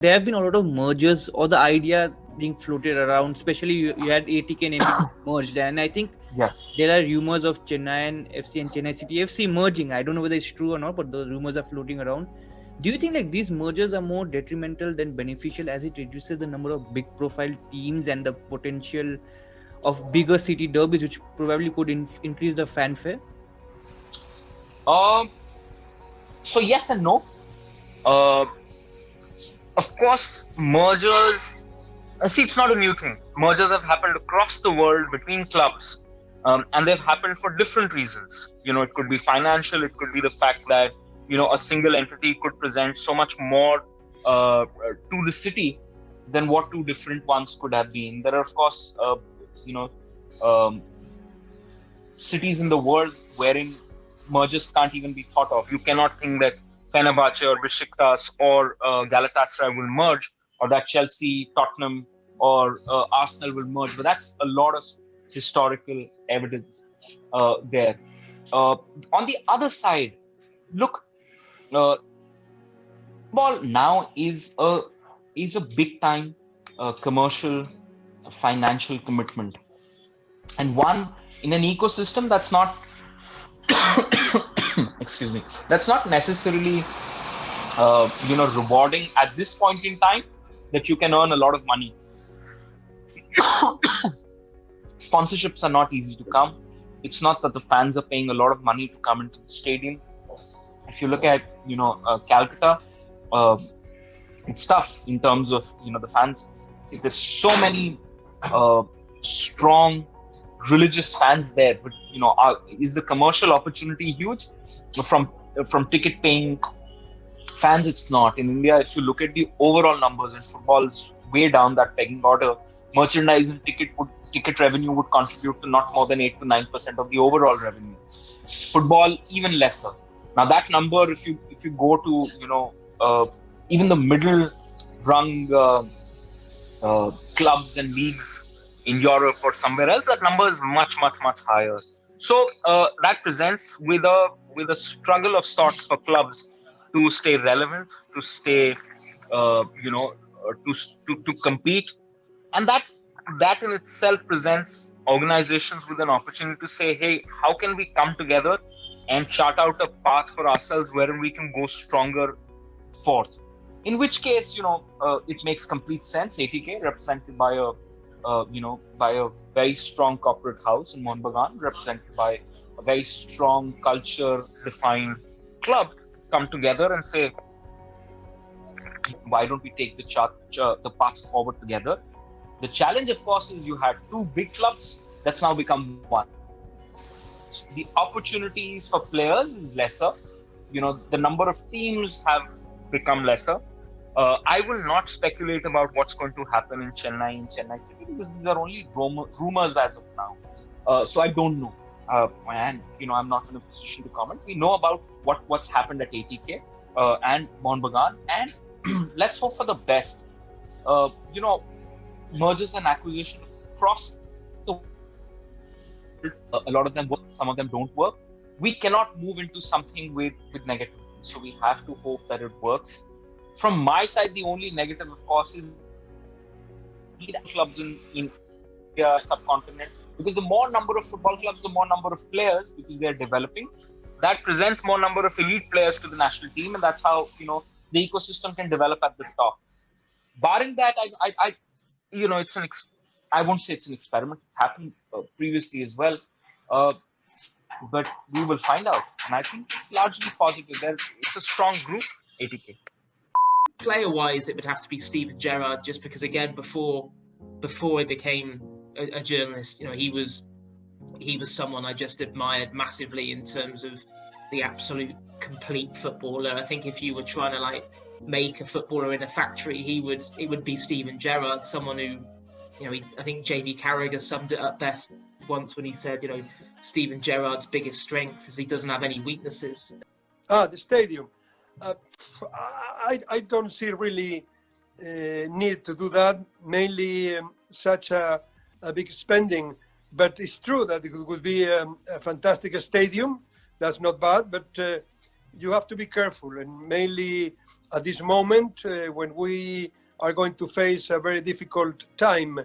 there have been a lot of mergers or the idea being floated around, especially you had ATK and MTK merged, and I think Yes. there are rumors of Chennai and FC and Chennai City FC merging. I don't know whether it's true or not, but the rumors are floating around. Do you think like these mergers are more detrimental than beneficial, as it reduces the number of big profile teams and the potential of bigger city derbies, which probably could increase the fanfare? Um. So yes and no. Uh, of course, mergers. See, it's not a new thing. Mergers have happened across the world between clubs, and they've happened for different reasons. It could be financial. It could be the fact that a single entity could present so much more to the city than what two different ones could have been. There are, of course, you know, um, cities in the world wherein mergers can't even be thought of. You cannot think that Fenerbahce or Besiktas or Galatasaray will merge, or that Chelsea, Tottenham, or Arsenal will merge. But that's a lot of historical evidence there. On the other side, look, uh, football now is a big time commercial financial commitment, and one in an ecosystem that's not excuse me, that's not necessarily rewarding at this point in time, that you can earn a lot of money. Sponsorships are not easy to come. It's not that the fans are paying a lot of money to come into the stadium. If you look at Calcutta, uh, it's tough in terms of the fans. There's so many strong religious fans there, but is the commercial opportunity huge from ticket paying fans? It's not. In India, if you look at the overall numbers, and football is way down that pegging order, merchandise and ticket revenue would contribute to not more than 8 to 9% of the overall revenue. Football even lesser. Now that number, if you go to even the middle rung clubs and leagues in Europe or somewhere else, that number is much, much, much higher. So that presents with a struggle of sorts for clubs to stay relevant, to stay, to compete, and that in itself presents organizations with an opportunity to say, hey, how can we come together and chart out a path for ourselves wherein we can go stronger forth. In which case, it makes complete sense. ATK, represented by a very strong corporate house in Mohun, represented by a very strong culture-defined club, come together and say, why don't we take the path forward together? The challenge, of course, is you had two big clubs that's now become one. So the opportunities for players is lesser. The number of teams have become lesser. I will not speculate about what's going to happen in Chennai City, because these are only rumors as of now. So I don't know, and I'm not in a position to comment. We know about what's happened at ATK and Mohun, and let's hope for the best. Mergers and acquisitions across the a lot of them work, some of them don't work. We cannot move into something with negativity, so we have to hope that it works. From my side, the only negative, of course, is clubs in India subcontinent, because the more number of football clubs, the more number of players, because they're developing, that presents more number of elite players to the national team, and that's how the ecosystem can develop at the top. Barring that, I it's I won't say it's an experiment. It's happened previously as well, but we will find out. And I think it's largely positive. It's a strong group, ATK. Player-wise, it would have to be Steven Gerrard, just because, again, before he became a journalist, he was someone I just admired massively in terms of the absolute complete footballer. I think if you were trying to make a footballer in a factory, it would be Steven Gerrard, someone who, I think JV Carragher summed it up best once when he said, Steven Gerrard's biggest strength is he doesn't have any weaknesses. The stadium. I don't see really need to do that, mainly such a big spending. But it's true that it would be a fantastic stadium. That's not bad, but you have to be careful. And mainly at this moment when we are going to face a very difficult time.